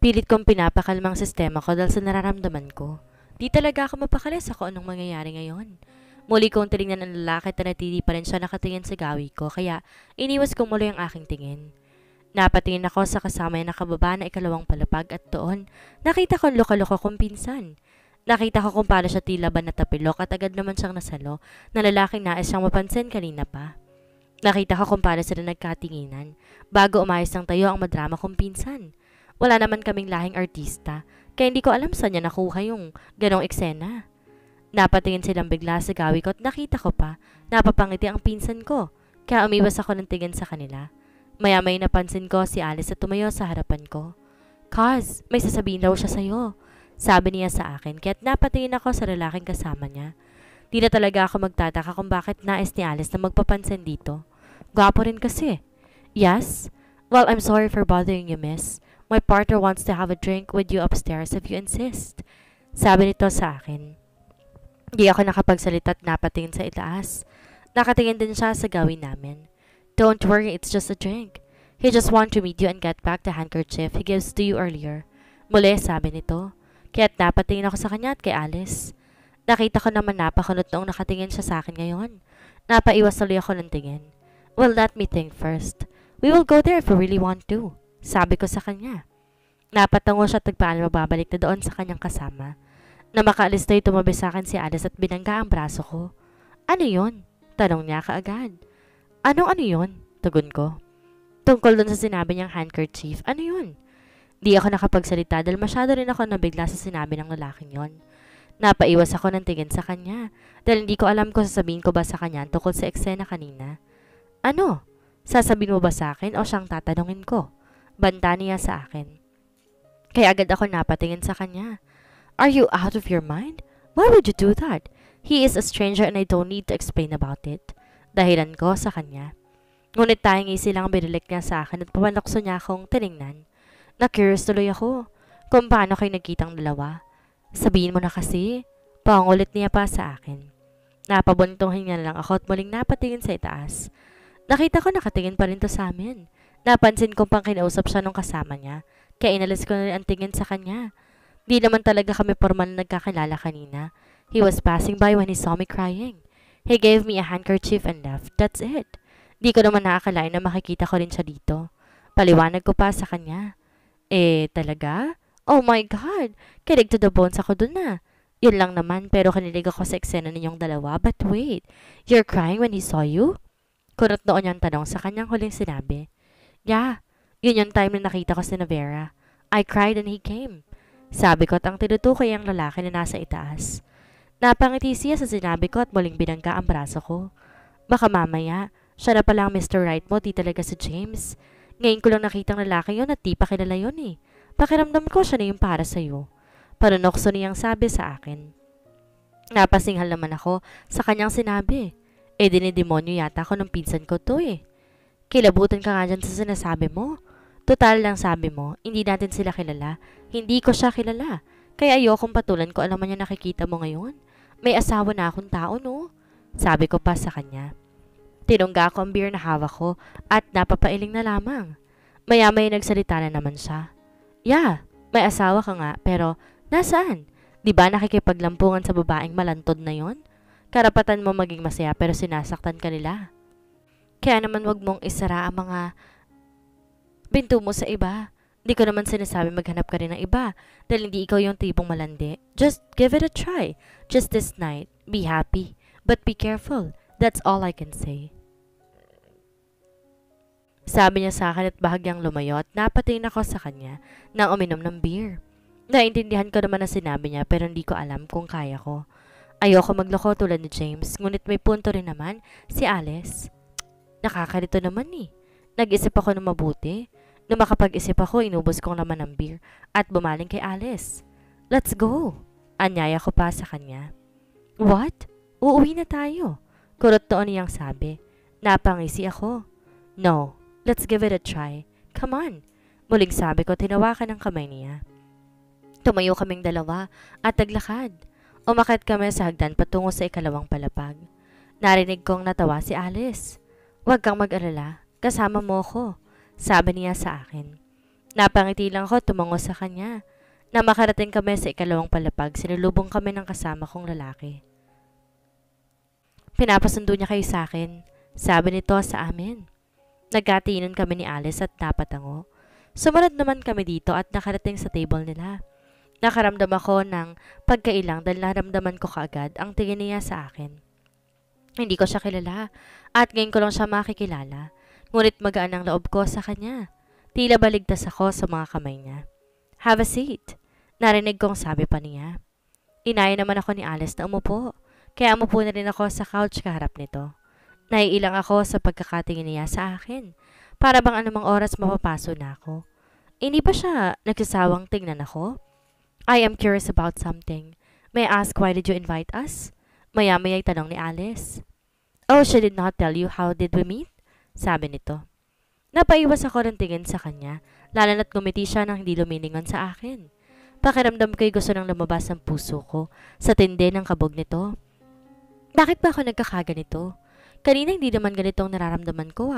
Pilit kong pinapakalmang sistema ko dahil sa nararamdaman ko. Di talaga ako mapakali sa kung anong mangyayari ngayon. Muli kong tinignan ang lalaki at nanatili pa rin siya nakatingin sa gawi ko kaya iniwas ko muli ang aking tingin. Napatingin ako sa kasama niya nakababa na ikalawang palapag at doon nakita ko ang loko-loko kong pinsan. Nakita ko kung paano siya tila ba natapilok at agad naman siyang nasalo na lalaking nais siyang mapansin kanina pa. Nakita ko kung paano sila nagkatinginan bago umayos ng tayo ang madrama kong pinsan. Wala naman kaming lahing artista kaya hindi ko alam saan niya nakuha yung ganong eksena. Napatingin silang bigla sa gawi ko at nakita ko pa napapangiti ang pinsan ko kaya umiwas ako ng tingin sa kanila. Maya-may napansin ko si Alice at tumayo sa harapan ko. Kaz, may sasabihin daw siya sa'yo. Sabi niya sa akin kaya't napatingin ako sa lalaking kasama niya. Di na talaga ako magtataka kung bakit nais ni Alice na magpapansin dito. Gwapo rin kasi. Yes? Well, I'm sorry for bothering you, miss. My partner wants to have a drink with you upstairs if you insist. Sabi nito sa akin. Di ako nakapagsalita at napatingin sa itaas. Nakatingin din siya sa gawin namin. Don't worry, it's just a drink. He just want to meet you and get back the handkerchief he gives to you earlier. Muli, sabi nito. Kaya't napatingin ako sa kanya at kay Alice. Nakita ko naman napakunot noong nakatingin siya sa akin ngayon. Napaiwas tuloy ako ng tingin. Well, let me think first. We will go there if we really want to. Sabi ko sa kanya. Napatango siya at nagpaano mababalik na doon sa kanyang kasama. Na makaalis tayo tumabi sa akin si Alice at binangga ang braso ko. Ano yon? Tanong niya kaagad. Ano yon? Tugon ko. Tungkol doon sa sinabi niyang handkerchief, ano yun? Di ako nakapagsalita dahil masyado rin ako nabigla sa sinabi ng lalaking yon. Napaiwas ako ng tingin sa kanya dahil hindi ko alam kung sasabihin ko ba sa kanya tungkol sa eksena kanina. Ano? Sasabihin mo ba sa akin o siyang tatanungin ko? Banta niya sa akin. Kaya agad ako napatingin sa kanya. Are you out of your mind? Why would you do that? He is a stranger and I don't need to explain about it. Dahilan ko sa kanya. Ngunit tayong silang binilik niya sa akin at papanokso niya akong tiningnan. Na-curious tuloy ako kung paano kayo nagkitang dalawa. Sabihin mo na kasi. Pangulit niya pa sa akin. Napabuntong hinga lang ako at muling napatingin sa itaas. Nakita ko nakatingin pa rin to sa amin. Napansin kong pang kinausap siya nung kasama niya. Kaya inalis ko na rin ang tingin sa kanya. Di naman talaga kami formal na nagkakilala kanina. He was passing by when he saw me crying. He gave me a handkerchief and left. That's it. Di ko naman nakakalain na makikita ko rin siya dito. Paliwanag ko pa sa kanya. Talaga? Oh my God! Kilig to the bones ako dun na. Yun lang naman pero kinilig ako sa eksena ninyong dalawa. But wait, you're crying when he saw you? Kunot noon yung tanong sa kanyang huling sinabi. Yeah, yun yung time na nakita ko si Vera. I cried and he came. Sabi ko at ang tinutukoy ang lalaki na nasa itaas. Napangiti siya sa sinabi ko at muling binangga ang braso ko. Baka mamaya, siya na pala ang Mr. Right mo, di talaga si James. Ngayon ko lang nakitang lalaki yon at di pa kilala yun eh. Pakiramdam ko siya na yung para sa'yo. Panunokso niyang sabi sa akin. Napasinghal naman ako sa kanyang sinabi. Dinidemonyo yata ako ng pinsan ko to eh. Kilabutan ka nga dyan sa sinasabi mo. Total lang sabi mo, hindi natin sila kilala. Hindi ko siya kilala. Kaya ayokong patulan ko alam niya nakikita mo ngayon. May asawa na akong tao no? Sabi ko pa sa kanya. Tinungga ko ang beer na hawak ko at napapailing na lamang. Maya-may nagsalita na naman siya. Yeah, may asawa ka nga pero nasaan? Di ba nakikipaglampungan sa babaeng malantod na yon? Karapatan mo maging masaya pero sinasaktan ka nila. Kaya naman wag mong isara ang mga pinto mo sa iba. Di ko naman sinasabi maghanap ka rin ng iba dahil hindi ikaw yung tipong malandi. Just give it a try. Just this night. Be happy. But be careful. That's all I can say. Sabi niya sa akin at bahagyang lumayo at napatingin ako sa kanya nang uminom ng beer. Naintindihan ko naman ang sinabi niya pero hindi ko alam kung kaya ko. Ayoko magloko tulad ni James ngunit may punto rin naman si Alice. Nakakalito naman eh. Nag-isip ako ng mabuti. Nung makapag-isip ako, inubos kong laman ng beer at bumaling kay Alice. Let's go! Anyaya ko pa sa kanya. What? Uuwi na tayo. Kurot noon niyang sabi. Napangisi ako. No. Let's give it a try. Come on. Muling sabi ko, tinawakan ng kamay niya. Tumayo kaming dalawa at naglakad. Umakyat kami sa hagdan patungo sa ikalawang palapag. Narinig kong natawa si Alice. Huwag kang mag-alala. Kasama mo ko. Sabi niya sa akin. Napangiti lang ako tumango sa kanya. Na makarating kami sa ikalawang palapag, sinulubong kami ng kasama kong lalaki. Pinapasundo niya kayo sa akin, sabi nito sa amin. Nagkatiinan kami ni Alice at napatango. Sumunod naman kami dito at nakarating sa table nila. Nakaramdam ako ng pagkailang dahil naramdaman ko kaagad ang tingin niya sa akin. Hindi ko siya kilala at ngayon ko lang siya makikilala. Ngunit magaan ang loob ko sa kanya. Tila baligtas ako sa mga kamay niya. Have a seat. Narinig kong sabi pa niya. Inaya naman ako ni Alice na umupo. Kaya umupo na rin ako sa couch kaharap nito. Naiilang ako sa pagkakatingin niya sa akin. Para bang anumang oras mapapaso na ako. Hindi ba siya nagsasawang tingnan ako? I am curious about something. May I ask why did you invite us? Maya-maya'y tanong ni Alice. Oh, she did not tell you how did we meet? Sabi nito. Napaiwas ako ng tingin sa kanya, lalo na't ngumiti siya nang hindi lumilingon sa akin. Pakiramdam ko'y gusto nang lumabas ang puso ko sa tindi ng kabog nito. Bakit ba ako nagkakaganito? Kanina hindi naman ganitong nararamdaman ko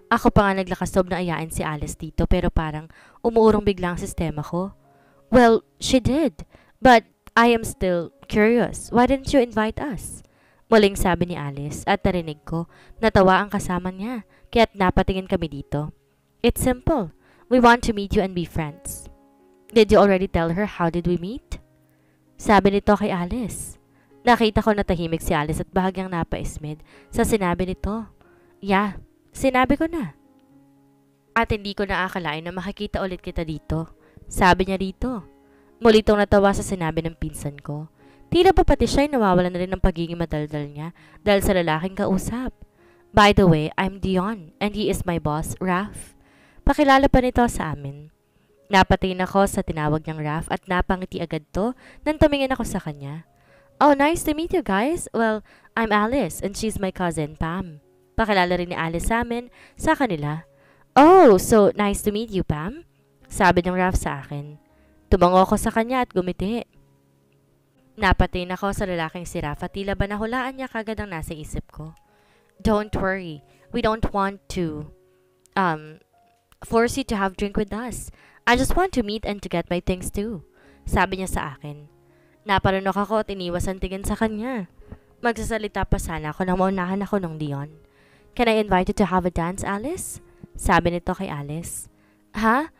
Ako pa nga naglakas loob na ayain si Alice dito pero parang umuurong bigla ang sistema ko. Well, she did. But I am still curious. Why didn't you invite us? Muling sabi ni Alice at narinig ko, natawa ang kasama niya, kaya't napatingin kami dito. It's simple. We want to meet you and be friends. Did you already tell her how did we meet? Sabi nito kay Alice. Nakita ko na tahimik si Alice at bahagyang napaismid sa sinabi nito. Yeah, sinabi ko na. At hindi ko naakalain na makikita ulit kita dito. Sabi niya dito. Muli itong natawa sa sinabi ng pinsan ko. Tila pa pati siya'y nawawalan na rin ng pagiging madaldal niya dahil sa lalaking kausap. By the way, I'm Dion and he is my boss, Raph. Pakilala pa nito sa amin. Napatingin ako sa tinawag niyang Raph at napangiti agad to nang tumingin ako sa kanya. Oh, nice to meet you guys. Well, I'm Alice and she's my cousin, Pam. Pakilala rin ni Alice sa amin sa kanila. Oh, so nice to meet you, Pam. Sabi ng Raph sa akin. Tumango ako sa kanya at gumiti. Napatingin ako sa lalaking si Raph at tila ba nahulaan niya kagad ang nasa isip ko. Don't worry. We don't want to force you to have drink with us. I just want to meet and to get my things too. Sabi niya sa akin. Naparunok ako at iniwas ang tingin sa kanya. Magsasalita pa sana ako nang maunahan ako ng Dion. Can I invite you to have a dance, Alice? Sabi nito kay Alice. Ha?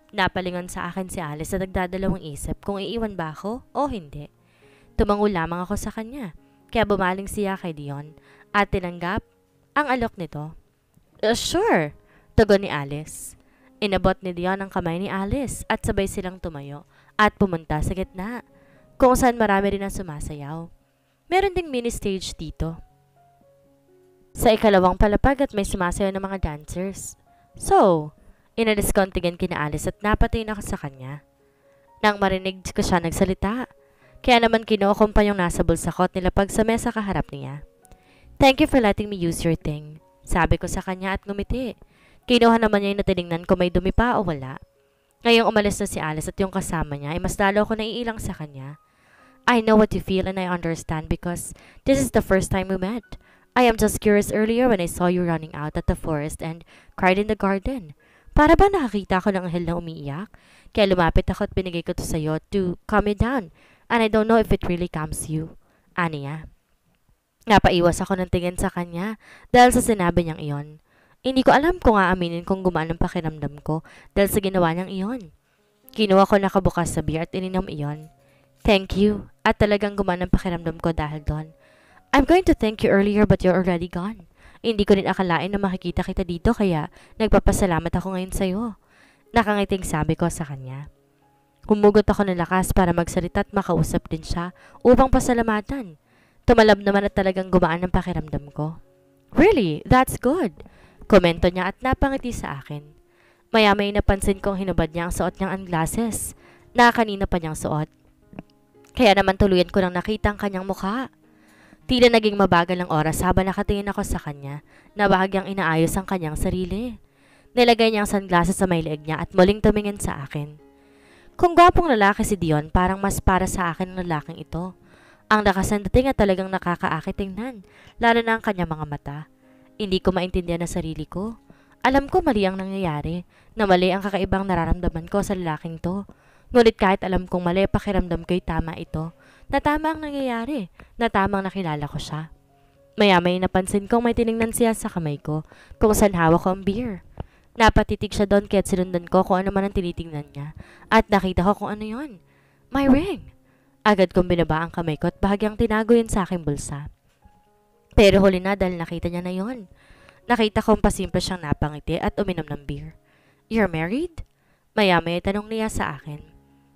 Napalingon sa akin si Alice at nagdadalawang isip kung iiwan ba ako o hindi. Tumango lamang ako sa kanya, kaya bumaling siya kay Dion at tinanggap ang alok nito. Sure, tugon ni Alice. Inabot ni Dion ang kamay ni Alice at sabay silang tumayo at pumunta sa gitna, kung saan marami rin ang sumasayaw. Meron ding mini stage dito. Sa ikalawang palapag at may sumasayaw ng mga dancers. So, inadiskontigan kina Alice at napatingin ako sa kanya. Nang marinig ko siya nagsalita, kaya naman kinukumpa yung nasa bulsa ko at nilapag sa mesa kaharap niya. Thank you for letting me use your thing, sabi ko sa kanya at ngumiti. Kinuha naman niya yung natinignan kung may dumi pa o wala. Ngayong umalis na si Alice at yung kasama niya ay mas lalo ko naiilang sa kanya. I know what you feel and I understand because this is the first time we met. I am just curious earlier when I saw you running out at the forest and cried in the garden. Para ba nakakita ko ng anghel na umiiyak? Kaya lumapit ako at binigay ko to sa'yo to calm you down. And I don't know if it really calms you. Aniya. Napaiwas ako ng tingin sa kanya dahil sa sinabi niyang iyon. Hindi ko alam kung aaminin kung gumaan ang pakiramdam ko dahil sa ginawa niyang iyon. Kinuha ko nakabukas sa beer at ininom iyon. Thank you. At talagang gumaan ang pakiramdam ko dahil doon. I'm going to thank you earlier but you're already gone. Hindi ko rin akalain na makikita kita dito kaya nagpapasalamat ako ngayon sa'yo. Nakangiting sabi ko sa kanya. Humugot ako ng lakas para magsalita at makausap din siya upang pasalamatan. Tumalab naman at talagang gumaan ang pakiramdam ko. Really? That's good. Komento niya at napangiti sa akin. Maya-may napansin kong hinubad niya ang suot niyang glasses na kanina pa niyang suot. Kaya naman tuluyan ko nang nakita ang kanyang mukha. Tila naging mabagal ang oras habang nakatingin ako sa kanya na bahagyang inaayos ang kanyang sarili. Nilagay niya ang sunglasses sa may leeg niya at muling tumingin sa akin. Kung gwapong lalaki si Dion, parang mas para sa akin ang lalaking ito. Ang lakas ng dating at talagang nakakaakit tingnan, lalo na ang kanyang mga mata. Hindi ko maintindihan ang sarili ko. Alam ko mali ang nangyayari, na mali ang kakaibang nararamdaman ko sa lalaking to. Ngunit kahit alam kong mali, pakiramdam ko'y tama ito, na tama ang nangyayari, na tamang nakilala ko siya. Maya-may napansin kong may tiningnan siya sa kamay ko, kung saan hawak ko ang beer. Napatitig siya doon kaya't sinundan ko kung ano man ang tinitingnan niya, at nakita ko kung ano yon. My ring! Agad kong binaba ang kamay ko at bahagyang tinago yun sa aking bulsa. Pero huli na dahil nakita niya na yon. Nakita kong pasimple siyang napangiti at uminom ng beer. You're married? Maya-maya tanong niya sa akin.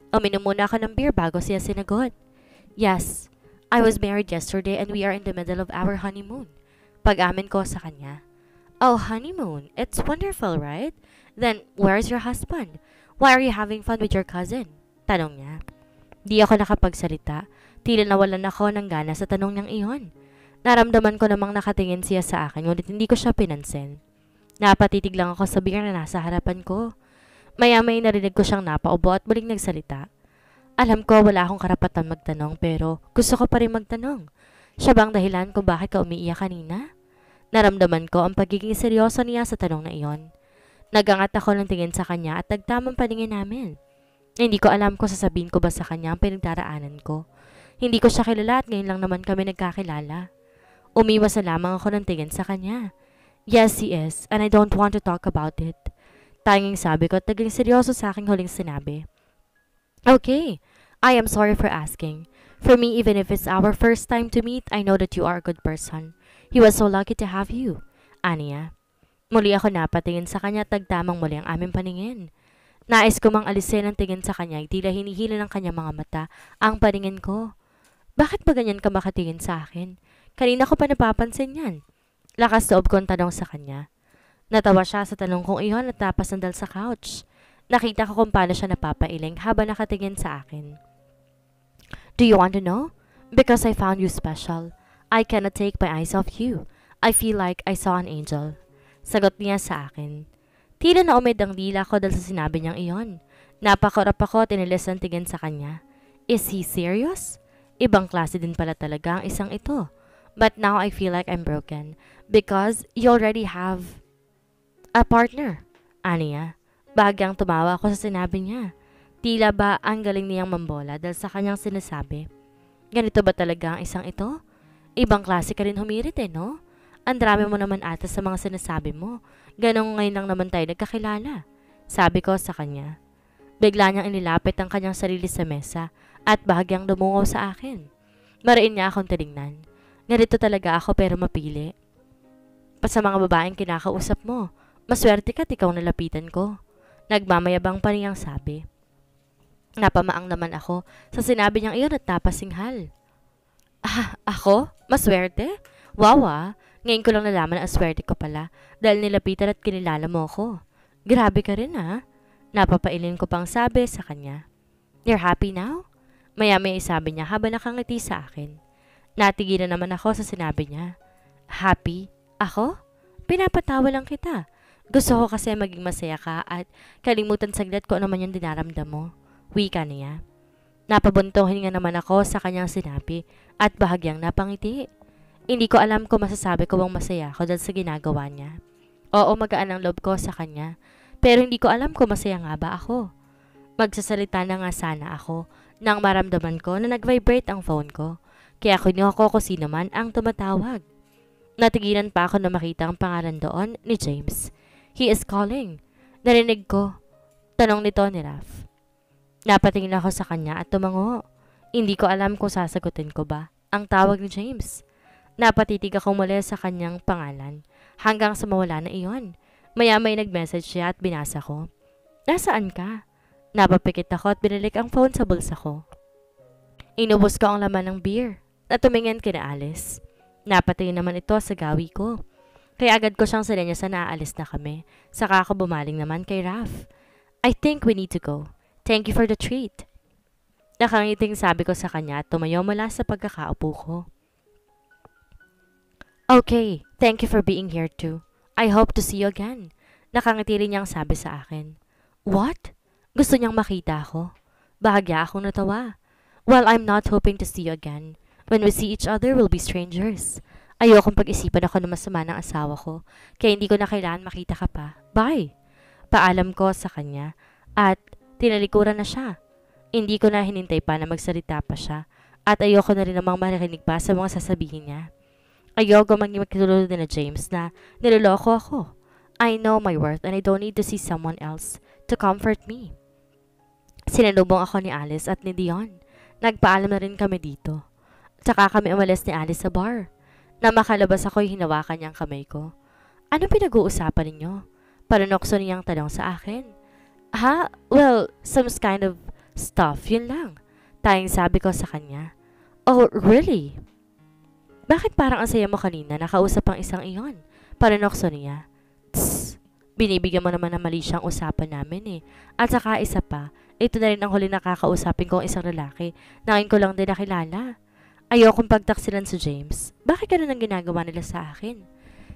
Uminom muna ako ng beer bago siya sinagot. Yes, I was married yesterday and we are in the middle of our honeymoon. Pag-amin ko sa kanya. Oh, honeymoon. It's wonderful, right? Then, where's your husband? Why are you having fun with your cousin? Tanong niya. Di ako nakapagsalita. Tila nawalan ako ng gana sa tanong niyang iyon. Naramdaman ko namang nakatingin siya sa akin, ngunit hindi ko siya pinansin. Napatitig lang ako sa beer na nasa harapan ko. Maya-may narinig ko siyang napaubo at muling nagsalita. Alam ko wala akong karapatan magtanong pero gusto ko pa rin magtanong. Siya bang dahilan kung bakit ka umiiyak kanina? Naramdaman ko ang pagiging seryoso niya sa tanong na iyon. Nagangat ako ng tingin sa kanya at nagtamang paningin namin. Hindi ko alam kung sasabihin ko ba sa kanya ang pinagdaraanan ko. Hindi ko siya kilala at ngayon lang naman kami nagkakilala. Umiwas na lamang ako ng tingin sa kanya. Yes, he is, and I don't want to talk about it. Tanging sabi ko at naging seryoso sa aking huling sinabi. Okay, I am sorry for asking. For me, even if it's our first time to meet, I know that you are a good person. He was so lucky to have you. Aniya. Muli ako napatingin sa kanya at nagtamang muli ang aming paningin. Nais ko mang alisin ang tingin sa kanya, tila hinihila ng kanyang mga mata ang paningin ko. Bakit ba ganyan ka makatingin sa akin? Kanina ko pa napapansin yan. Lakas loob kong tanong sa kanya. Natawa siya sa tanong kong iyon at napasandal sa couch. Nakita ko kung paano siya napapailing habang nakatingin sa akin. Do you want to know? Because I found you special. I cannot take my eyes off you. I feel like I saw an angel. Sagot niya sa akin. Tila na umid ang dila ko dahil sa sinabi niyang iyon. Napakurap ako at inilis ang tingin sa kanya. Is he serious? Ibang klase din pala talaga ang isang ito. But now I feel like I'm broken because you already have a partner. Aniya, bahagyang tumawa ako sa sinabi niya. Tila ba ang galing niyang mambola dahil sa kanyang sinasabi. Ganito ba talaga ang isang ito? Ibang klase ka rin humirit no? Ang drama mo naman ata sa mga sinasabi mo. Ganong ngayon lang naman tayo nagkakilala. Sabi ko sa kanya. Bigla niyang inilapit ang kanyang sarili sa mesa at bahagyang dumungaw sa akin. Mariin niya akong tinignan. Ganito talaga ako pero mapili. Pa sa mga babaeng kinakausap mo, maswerte ka't ikaw nalapitan ko. Nagmamayabang pa niyang sabi. Napamaang naman ako sa sinabi niyang iyon at napasinghal. Ah, ako? Maswerte? Wow ngayon ko lang nalaman na aswerte ko pala dahil nilapitan at kinilala mo ako. Grabe ka rin Napapailin ko pang sabi sa kanya. You're happy now? Maya-maya sabi niya habang nakangiti sa akin. Natigilan naman ako sa sinabi niya. Happy? Ako? Pinapatawa lang kita. Gusto ko kasi maging masaya ka at kalimutan saglit ko ano man yung dinaramdam mo. Wika niya. Napabuntohin nga naman ako sa kanyang sinabi at bahagyang napangiti. Hindi ko alam kung masasabi ko bang masaya ako dahil sa ginagawa niya. Oo, magaan ang loob ko sa kanya. Pero hindi ko alam kung masaya nga ba ako. Magsasalita na nga sana ako nang maramdaman ko na nag-vibrate ang phone ko. Kaya kinuha ko kung sino man ang tumatawag. Natigilan pa ako na makita ang pangalan doon ni James. He is calling. Narinig ko. Tanong nito ni Raf. Napatingin ako sa kanya at tumango. Hindi ko alam kung sasagutin ko ba ang tawag ni James. Napatitig ako muli sa kanyang pangalan hanggang sa mawala na iyon. Maya-may nag-message siya at binasa ko. Nasaan ka? Napapikit ako at binalik ang phone sa bulsa ko. Inubos ko ang laman ng beer na tumingin kina Alice. Napatingin naman ito sa gawi ko. Kaya agad ko siyang sinenyasan na aalis na kami. Saka ako bumaling naman kay Raf. I think we need to go. Thank you for the treat. Nakangiting sabi ko sa kanya at tumayo mula sa pagkakaupo ko. Okay, thank you for being here too. I hope to see you again. Nakangiti rin niyang sabi sa akin. What? Gusto niyang makita ako? Bahagya akong natawa. Well, I'm not hoping to see you again. When we see each other, we'll be strangers. Ayokong pag-isipan ako na masama ng asawa ko, kaya hindi ko na kailangan makita ka pa. Bye! Paalam ko sa kanya at tinalikuran na siya. Hindi ko na hinintay pa na magsalita pa siya at ayoko na rin namang marinig pa sa mga sasabihin niya. Ayoko maging magkatulad na James na niloloko ako. I know my worth and I don't need to see someone else to comfort me. Sinalubong ako ni Alice at ni Dion. Nagpaalam na rin kami dito. Tsaka kami umalis ni Alice sa bar. Na makalabas ako'y hinawakan niyang kamay ko. Ano pinag-uusapan ninyo? Panunokso niyang tanong sa akin. Ha? Well, some kind of stuff, yun lang. Tayong sabi ko sa kanya. Oh, really? Bakit parang ang saya mo kanina nakausap ang isang iyon? Panunokso niya. Tss, binibigyan mo naman na mali siyang usapan namin eh. At saka isa pa, ito na rin ang huli nakakausapin ko ang isang lalaki na ngayon ko lang din nakilala. Ayokong pagtaksilan si James. Bakit ganun ang ginagawa nila sa akin?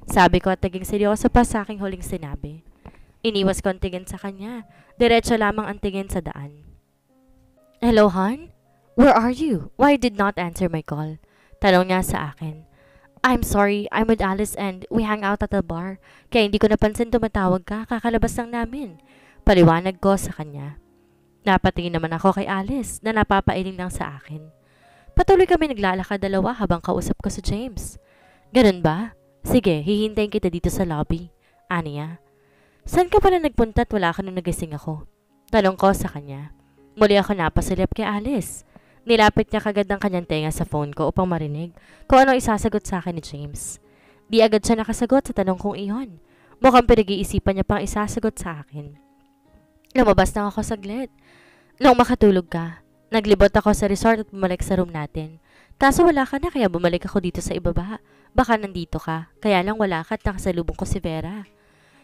Sabi ko at naging seryoso pa sa aking huling sinabi. Iniwas ko ang tingin sa kanya. Diretso lamang ang tingin sa daan. Hello, hon? Where are you? Why did not answer my call? Tanong niya sa akin. I'm sorry, I'm with Alice and we hang out at the bar. Kaya hindi ko napansin tumatawag ka, kakalabas lang namin. Paliwanag ko sa kanya. Napatingin naman ako kay Alice na napapailing lang sa akin. Patuloy kami naglalakad dalawa habang kausap ko si James. Ganun ba? Sige, hihintayin kita dito sa lobby. Aniya. Saan ka pala nagpunta at wala ka nung nagising ako? Tanong ko sa kanya. Muli ako napasilip kay Alice. Nilapit niya kagad ang kanyang tenga sa phone ko upang marinig kung ano isasagot sa akin ni James. Di agad siya nakasagot sa tanong kong iyon. Mukhang pinag-iisipan niya pang isasagot sa akin. Lumabas na ako saglit. Nung makatulog ka, naglibot ako sa resort at bumalik sa room natin. Kaso wala ka na kaya bumalik ako dito sa ibaba. Baka nandito ka, kaya lang wala ka at nakasalubong ko si Vera.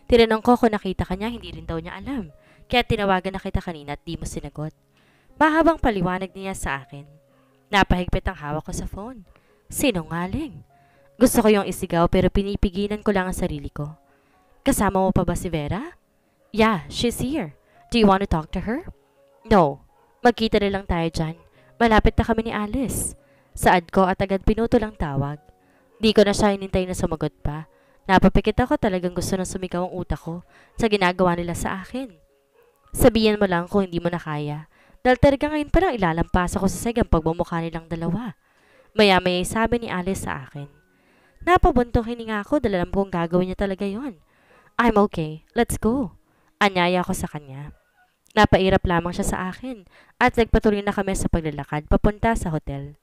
Tinanong ko kung nakita ka niya, hindi rin daw niya alam. Kaya tinawagan na kita kanina at di mo sinagot. Mahabang paliwanag niya sa akin. Napahigpit ang hawak ko sa phone. Sinungaling. Gusto ko yung isigaw pero pinipigilan ko lang ang sarili ko. Kasama mo pa ba si Vera? Yeah, she's here. Do you want to talk to her? No. Magkita na lang tayo dyan. Malapit na kami ni Alice. Saad ko at agad pinuto lang tawag. Di ko na siya hinintay na sumagot pa. Napapikit ako talagang gusto nang sumigaw ang utak ko sa ginagawa nila sa akin. Sabihin mo lang kung hindi mo na kaya. Dahil talaga ngayon pa lang ilalampas ako sa segang pagmumukha nilang dalawa. Maya-maya sabi ni Alice sa akin. Napabuntong hininga ako dahil alam kong gagawin niya talaga yon. I'm okay. Let's go. Anyaya ko sa kanya. Napairap lamang siya sa akin at nagpatuloy na kami sa paglalakad papunta sa hotel.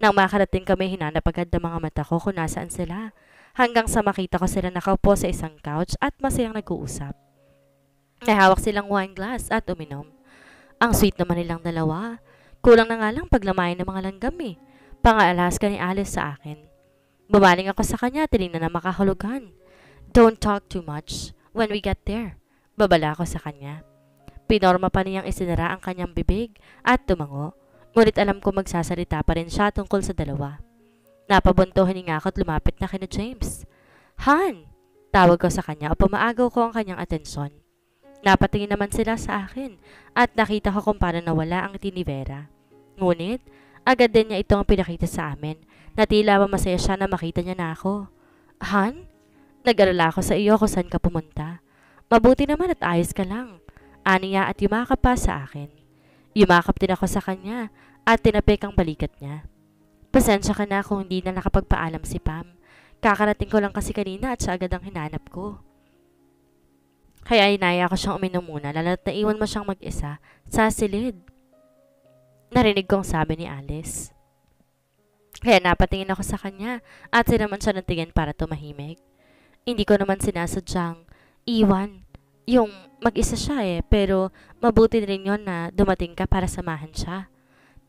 Nang makarating kami, hinanap agad ng mga mata ko kung nasaan sila hanggang sa makita ko sila nakaupo sa isang couch at masayang nag-uusap. Nahawak silang wine glass at uminom. Ang sweet naman nilang dalawa. Kulang na nga lang paglamayan ng mga langgam eh. Pang-aalas ka ni Alice sa akin. Bumaling ako sa kanya, tinignan na makahulugan. Don't talk too much when we get there. Babala ako sa kanya. Pinorma pa niyang isinara ang kanyang bibig at tumango. Ngunit alam ko magsasalita pa rin siya tungkol sa dalawa. Napabuntuhin niya ako at lumapit na kina James. Han! Tawag ko sa kanya upang maagaw ko ang kanyang atensyon. Napatingin naman sila sa akin at nakita ko kung paano nawala ang ngiti ni Vera. Ngunit, agad din niya itong pinakita sa amin na tila masaya siya na makita niya na ako. Han? Nag-alala ako sa iyo kung saan ka pumunta. Mabuti naman at ayos ka lang. Aniya at yumakap pa sa akin. Yumakap din ako sa kanya at tinapik ang balikat niya. Pasensya ka na kung hindi na nakapagpaalam si Pam. Kakarating ko lang kasi kanina at siya agad ang hinanap ko. Kaya inaya ko siyang uminom muna lalo't naiwan mo siyang mag-isa sa silid. Narinig kong sabi ni Alice. Kaya napatingin ako sa kanya at sinaman siya ng tingin para tumahimik. Hindi ko naman sinasadyang iwan. Yung mag-isa siya pero mabuti rin yon na dumating ka para samahan siya.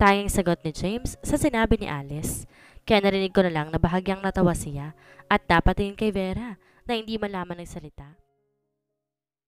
Tanging sagot ni James sa sinabi ni Alice. Kaya narinig ko na lang na bahagyang natawa siya at napatingin kay Vera na hindi malaman ng salita.